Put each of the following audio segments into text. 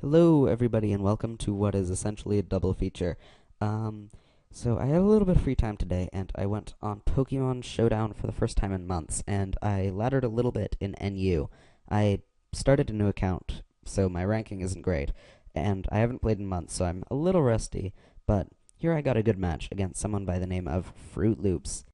Hello, everybody, and welcome to what is essentially a double feature. So I had a little bit of free time today, and I went on Pokemon Showdown for the first time in months, and I laddered a little bit in NU. I started a new account, so my ranking isn't great, and I haven't played in months, so I'm a little rusty, but here I got a good match against someone by the name of Fruit Loops.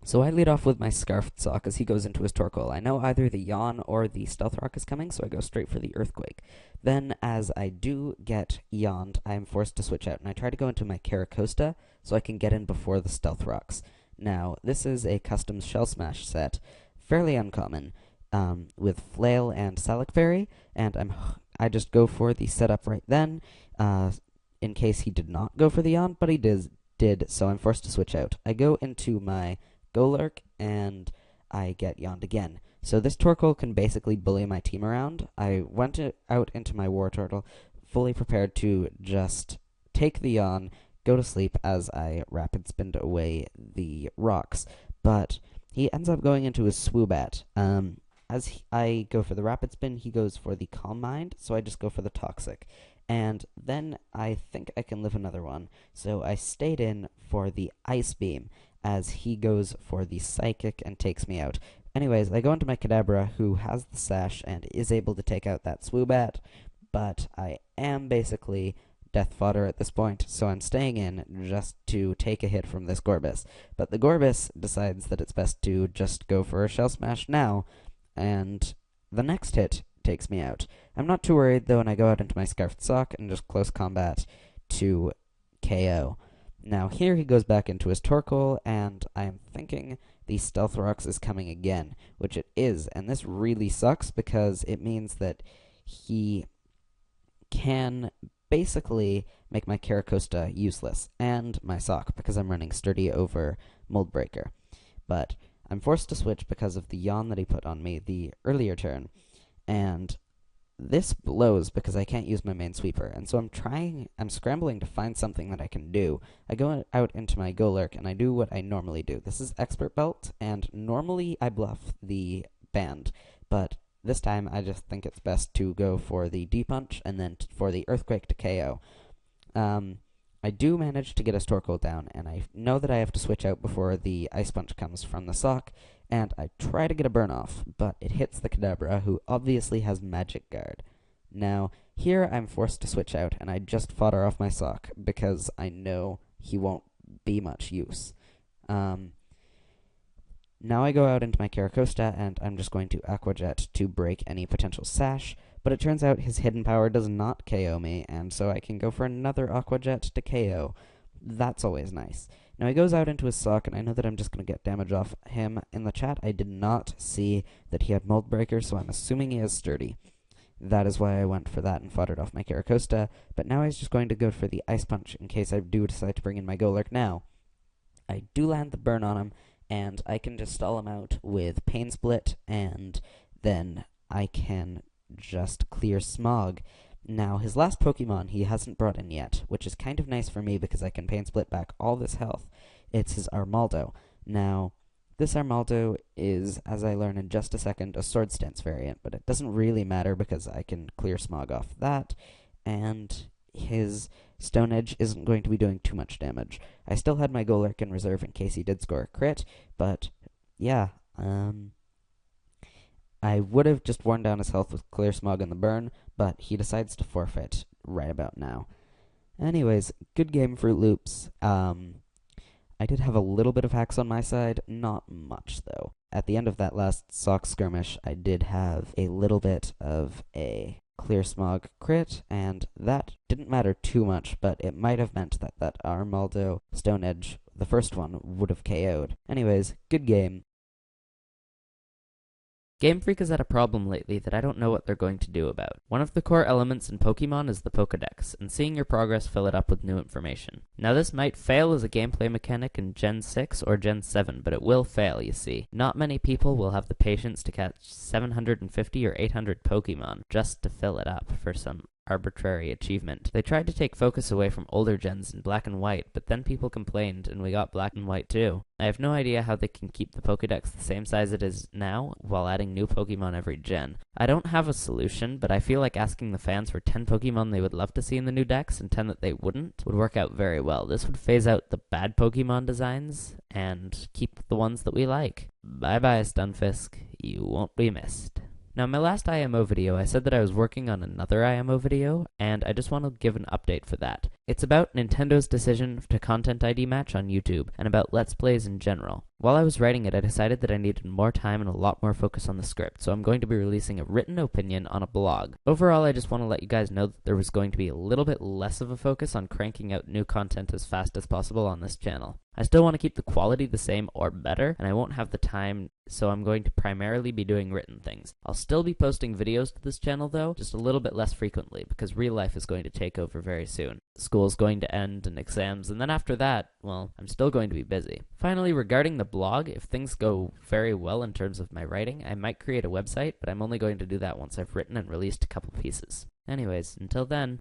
So I lead off with my Scarfed Sock as he goes into his Torkoal. I know either the Yawn or the Stealth Rock is coming, so I go straight for the Earthquake. Then, as I do get Yawned, I am forced to switch out, and I try to go into my Caracosta so I can get in before the Stealth Rocks. Now, this is a custom Shell Smash set, fairly uncommon, with Flail and Salic Fairy, and I just go for the setup right then, in case he did not go for the Yawn, but he did, so I'm forced to switch out. I go into my Golurk, and I get Yawned again. So this Torkoal can basically bully my team around. I went out into my War Turtle, fully prepared to just take the Yawn, go to sleep as I rapid spinned away the rocks. But he ends up going into his Swoobat. I go for the rapid spin, he goes for the Calm Mind, so I just go for the Toxic. And then I think I can live another one, so I stayed in for the Ice Beam, as he goes for the Psychic and takes me out. Anyways, I go into my Kadabra, who has the Sash and is able to take out that Swoobat, but I am basically death fodder at this point, so I'm staying in just to take a hit from this Gorbis. But the Gorbis decides that it's best to just go for a Shell Smash now, and the next hit takes me out. I'm not too worried, though, and I go out into my Scarfed Sock and just close combat to KO. Now, here he goes back into his Torkoal, and I am thinking the Stealth Rocks is coming again, which it is, and this really sucks because it means that he can basically make my Caracosta useless, and my Sock, because I'm running Sturdy over Mold Breaker. But I'm forced to switch because of the Yawn that he put on me the earlier turn, and this blows because I can't use my main sweeper, and so I'm scrambling to find something that I can do. I go out into my Golurk, and I do what I normally do. This is Expert Belt, and normally I bluff the Band, but this time I just think it's best to go for the D-Punch, and then for the Earthquake to KO. I do manage to get his Torkoal down, and I know that I have to switch out before the Ice Punch comes from the Sock, and I try to get a burn off, but it hits the Kadabra, who obviously has Magic Guard. Now, here I'm forced to switch out, and I just fodder off my Sock, because I know he won't be much use. Now I go out into my Caracosta, and I'm just going to Aqua Jet to break any potential Sash, but it turns out his Hidden Power does not KO me, and so I can go for another Aqua Jet to KO. That's always nice. Now he goes out into his Sock, and I know that I'm just going to get damage off him. In the chat, I did not see that he had Mold Breaker, so I'm assuming he has Sturdy. That is why I went for that and foddered off my Caracosta, but now he's just going to go for the Ice Punch in case I do decide to bring in my Golurk now. I do land the burn on him, and I can just stall him out with Pain Split, and then I can just clear Smog. Now, his last Pokemon he hasn't brought in yet, which is kind of nice for me because I can Pain Split back all this health. It's his Armaldo. Now, this Armaldo is, as I learn in just a second, a Sword Stance variant, but it doesn't really matter because I can clear Smog off that, and his Stone Edge isn't going to be doing too much damage. I still had my Golurk in reserve in case he did score a crit, but yeah, I would have just worn down his health with Clear Smog and the burn, but he decides to forfeit right about now. Anyways, good game, Fruit Loops. I did have a little bit of hacks on my side, not much though. At the end of that last Sock skirmish, I did have a little bit of a Clear Smog crit, and that didn't matter too much, but it might have meant that that Armaldo Stone Edge, the first one, would have KO'd. Anyways, good game. Game Freak has had a problem lately that I don't know what they're going to do about. One of the core elements in Pokemon is the Pokedex, and seeing your progress fill it up with new information. Now this might fail as a gameplay mechanic in Gen 6 or Gen 7, but it will fail, you see. Not many people will have the patience to catch 750 or 800 Pokemon just to fill it up for some arbitrary achievement. They tried to take focus away from older gens in black and white, but then people complained and we got black and white too. I have no idea how they can keep the Pokédex the same size it is now while adding new Pokemon every gen. I don't have a solution, but I feel like asking the fans for 10 Pokemon they would love to see in the new decks and 10 that they wouldn't would work out very well. This would phase out the bad Pokemon designs and keep the ones that we like. Bye bye, Stunfisk. You won't be missed. Now, in my last IMO video, I said that I was working on another IMO video, and I just want to give an update for that. It's about Nintendo's decision to Content ID match on YouTube, and about Let's Plays in general. While I was writing it, I decided that I needed more time and a lot more focus on the script, so I'm going to be releasing a written opinion on a blog. Overall, I just want to let you guys know that there was going to be a little bit less of a focus on cranking out new content as fast as possible on this channel. I still want to keep the quality the same or better, and I won't have the time, so I'm going to primarily be doing written things. I'll still be posting videos to this channel though, just a little bit less frequently, because real life is going to take over very soon. School's going to end and exams, and then after that, well, I'm still going to be busy. Finally, regarding the blog, if things go very well in terms of my writing, I might create a website, but I'm only going to do that once I've written and released a couple pieces. Anyways, until then,